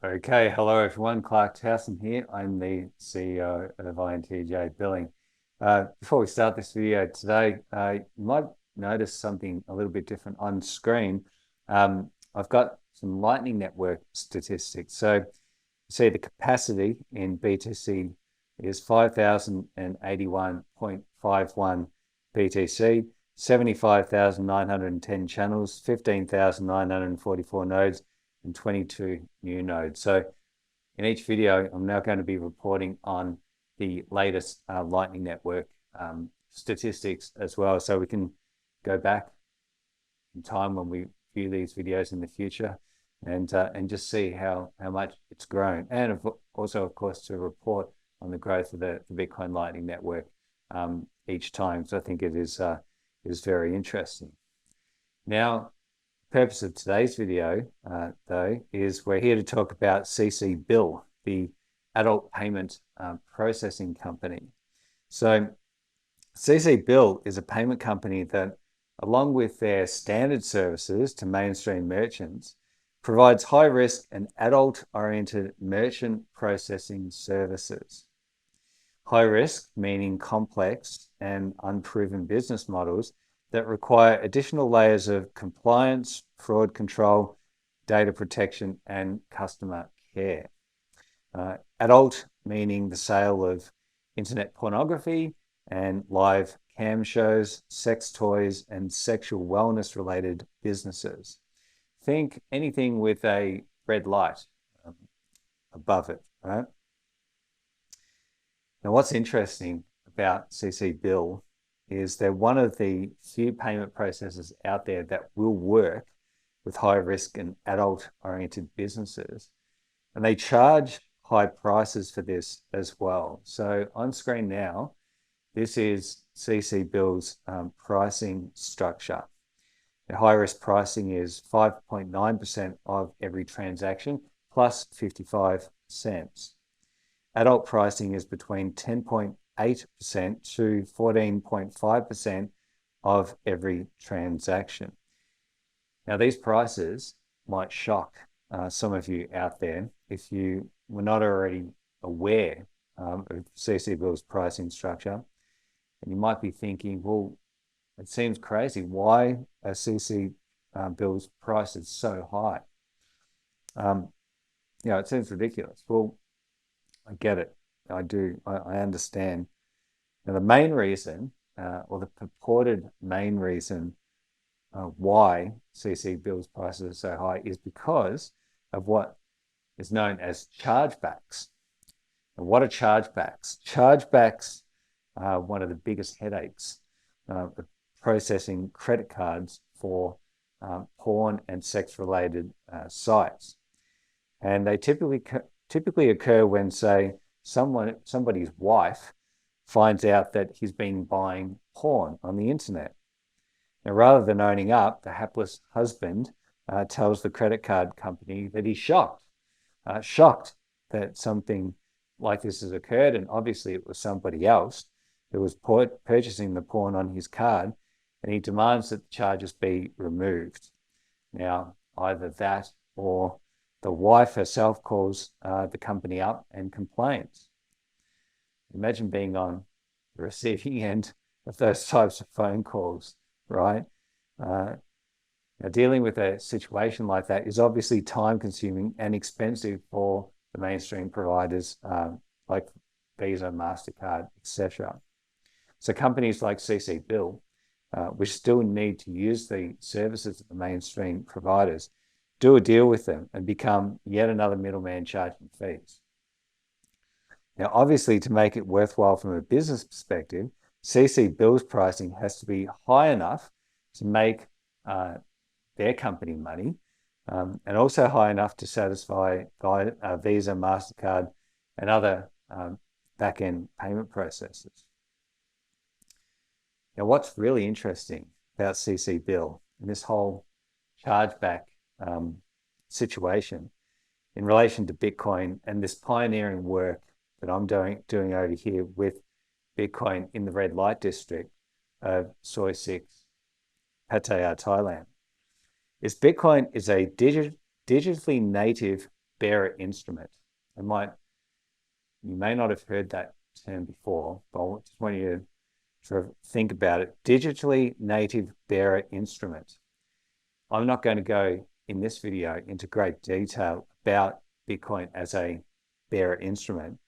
Okay, hello everyone. Clarke Towson here. I'm the CEO of INTJ Billing. Before we start this video today, you might notice something a little bit different on screen. I've got some Lightning Network statistics. So you see the capacity in BTC is 5,081.51 BTC, 75,910 channels, 15,944 nodes, and 22 new nodes. So in each video, I'm now going to be reporting on the latest Lightning Network statistics as well. So we can go back in time when we view these videos in the future and just see how much it's grown. And also, of course, to report on the growth of the Bitcoin Lightning Network each time. So I think it is very interesting. Now, purpose of today's video, though, is we're here to talk about CCBill, the adult payment processing company. So CCBill is a payment company that, along with their standard services to mainstream merchants, provides high-risk and adult-oriented merchant processing services. High risk meaning complex and unproven business models that require additional layers of compliance, fraud control, data protection, and customer care. Adult meaning the sale of internet pornography and live cam shows, sex toys, and sexual wellness related businesses. Think anything with a red light above it, right? Now, what's interesting about CCBill is they're one of the few payment processors out there that will work with high risk and adult oriented businesses. And they charge high prices for this as well. So on screen now, this is CCBill's pricing structure. The high risk pricing is 5.9% of every transaction plus 55 cents. Adult pricing is between 10.8% to 14.5% of every transaction. Now, these prices might shock some of you out there if you were not already aware of CCBill's pricing structure. And you might be thinking, well, it seems crazy. Why are CCBill's prices so high? It seems ridiculous. Well, I get it. I do. I understand. Now, the main reason, or the purported main reason why CCBill's prices are so high is because of what is known as chargebacks. And what are chargebacks? Chargebacks are one of the biggest headaches of processing credit cards for porn and sex-related sites. And they typically occur when, say, somebody's wife finds out that he's been buying porn on the internet. Now, rather than owning up, the hapless husband tells the credit card company that he's shocked that something like this has occurred, and obviously it was somebody else who was purchasing the porn on his card, and he demands that the charges be removed. Now, either that or the wife herself calls the company up and complains. Imagine being on the receiving end of those types of phone calls, right? Now, dealing with a situation like that is obviously time-consuming and expensive for the mainstream providers like Visa, MasterCard, etc. So companies like CCBill, which still need to use the services of the mainstream providers, do a deal with them and become yet another middleman charging fees. Now, obviously, to make it worthwhile from a business perspective, CCBill's pricing has to be high enough to make their company money, and also high enough to satisfy Visa, MasterCard, and other back-end payment processors. Now, what's really interesting about CCBill and this whole chargeback situation in relation to Bitcoin and this pioneering work that I'm doing over here with Bitcoin in the red light district of Soi 6, Pattaya, Thailand, is Bitcoin is a digitally native bearer instrument. You may not have heard that term before, but I just want you to sort of think about it. Digitally native bearer instrument. I'm not going to go in this video into great detail about Bitcoin as a bearer instrument.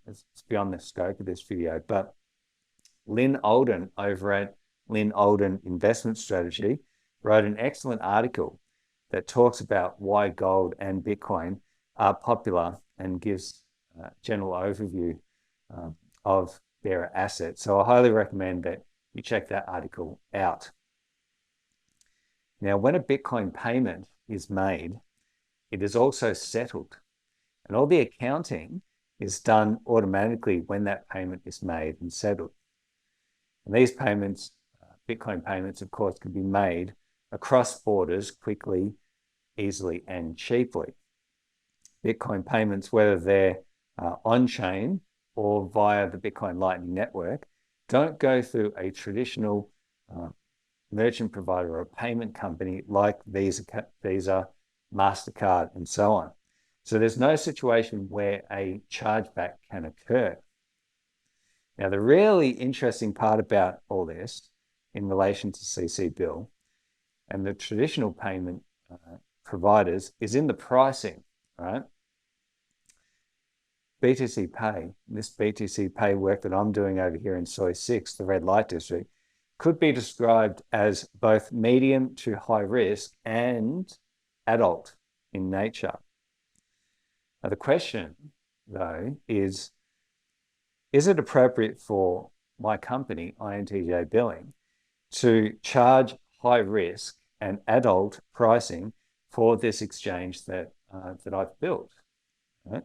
It's beyond the scope of this video, but Lynn Alden over at Lynn Alden Investment Strategy wrote an excellent article that talks about why gold and Bitcoin are popular and gives a general overview of bearer assets. So I highly recommend that you check that article out. Now, when a Bitcoin payment is made, it is also settled, and all the accounting is done automatically when that payment is made and settled. And these payments, Bitcoin payments, of course, can be made across borders quickly, easily, and cheaply. Bitcoin payments, whether they're on-chain or via the Bitcoin Lightning Network, don't go through a traditional merchant provider or a payment company like Visa, MasterCard, and so on. So there's no situation where a chargeback can occur. Now, the really interesting part about all this in relation to CCBill and the traditional payment providers is in the pricing, right? BTC Pay, this BTC Pay work that I'm doing over here in Soi 6, the red light district, could be described as both medium to high risk and adult in nature. Now, the question, though, is it appropriate for my company, INTJ Billing, to charge high risk and adult pricing for this exchange that I've built? Right?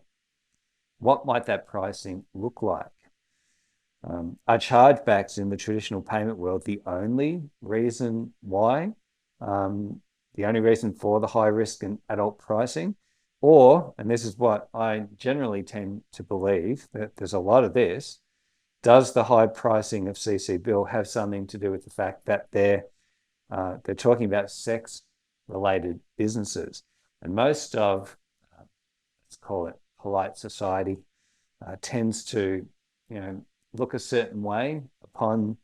What might that pricing look like? Are chargebacks in the traditional payment world the only reason why? The only reason for the high risk and adult pricing? Or, and this is what I generally tend to believe, that there's a lot of this, does the high pricing of CCBill have something to do with the fact that they're talking about sex-related businesses? And most of, let's call it polite society, tends to, look a certain way upon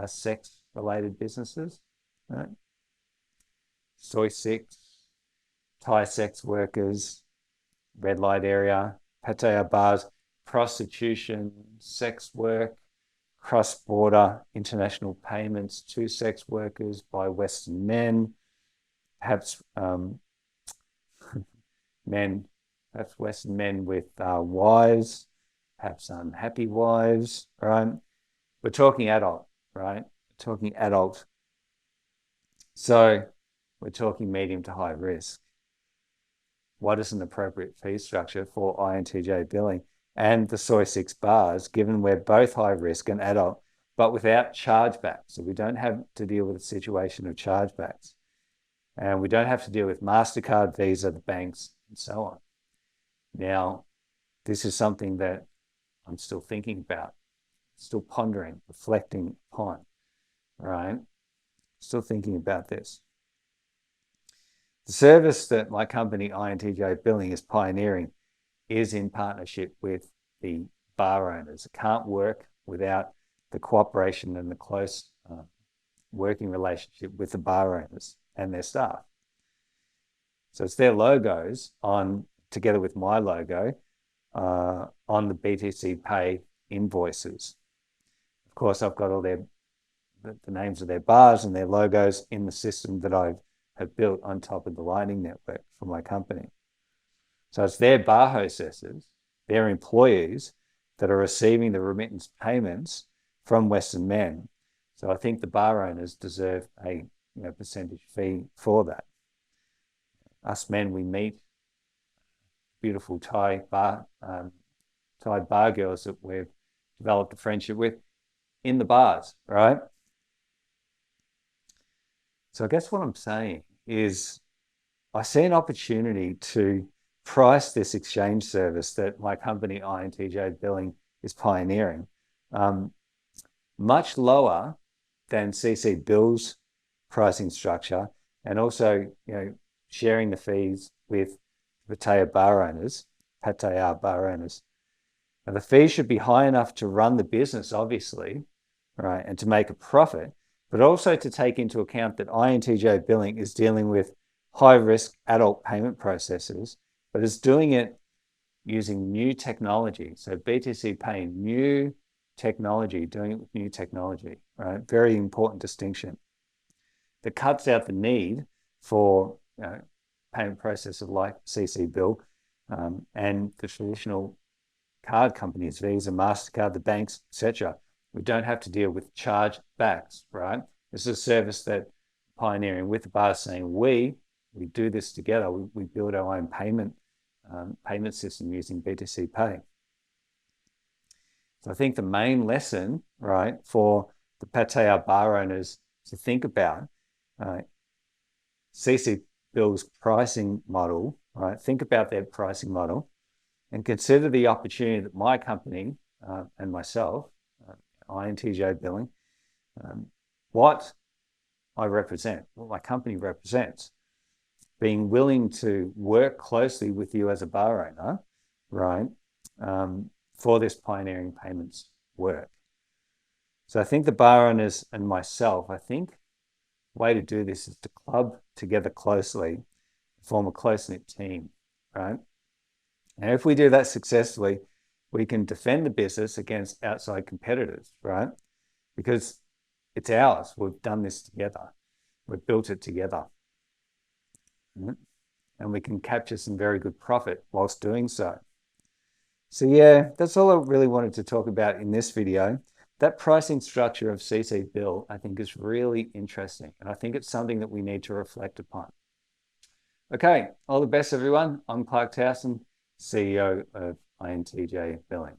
sex-related businesses, right? Soi 6, Thai sex workers, red light area, Pattaya bars, prostitution, sex work, cross-border international payments to sex workers by Western men, perhaps perhaps Western men with wives, perhaps unhappy wives, right? We're talking adult, right? We're talking adult. So we're talking medium to high risk. What is an appropriate fee structure for INTJ Billing and the Soi 6 bars, given we're both high risk and adult, but without chargebacks? So we don't have to deal with a situation of chargebacks. And we don't have to deal with MasterCard, Visa, the banks, and so on. Now, this is something that I'm still thinking about, still pondering, reflecting upon, right? Still thinking about this. The service that my company, INTJ Billing, is pioneering is in partnership with the bar owners. It can't work without the cooperation and the close working relationship with the bar owners and their staff. So it's their logos together with my logo, on the BTC Pay invoices. Of course, I've got all the names of their bars and their logos in the system that I have built on top of the Lightning Network for my company. So it's their bar hostesses, their employees, that are receiving the remittance payments from Western men. So I think the bar owners deserve a percentage fee for that. Us men, we meet beautiful Thai bar girls that we've developed a friendship with in the bars, right? So I guess what I'm saying is I see an opportunity to price this exchange service that my company INTJ Billing is pioneering much lower than CCBill's pricing structure, and also sharing the fees with Pattaya bar owners, Now, the fees should be high enough to run the business, obviously, right, and to make a profit, but also to take into account that INTJ billing is dealing with high-risk adult payment processes, but is doing it using new technology. So BTC Pay, new technology, doing it with new technology, right? Very important distinction. That cuts out the need for payment processors like CCBill and the traditional card companies, Visa, MasterCard, the banks, etc. We don't have to deal with chargebacks, right? This is a service that pioneering with the bar saying we do this together. We build our own payment system using BTC Pay. So I think the main lesson, right, for the Pattaya bar owners to think about CCBill's pricing model, right? Think about their pricing model and consider the opportunity that my company and myself, INTJ Billing, what I represent, what my company represents, being willing to work closely with you as a bar owner, right, for this pioneering payments work. So I think the bar owners and myself, I think the way to do this is to club together closely, form a close-knit team, right? And if we do that successfully, we can defend the business against outside competitors, right? Because it's ours. We've done this together. We've built it together. And we can capture some very good profit whilst doing so. So yeah, that's all I really wanted to talk about in this video. That pricing structure of CCBill, I think, is really interesting. And I think it's something that we need to reflect upon. Okay, all the best, everyone. I'm Clarke Towson, CEO of INTJ Billing.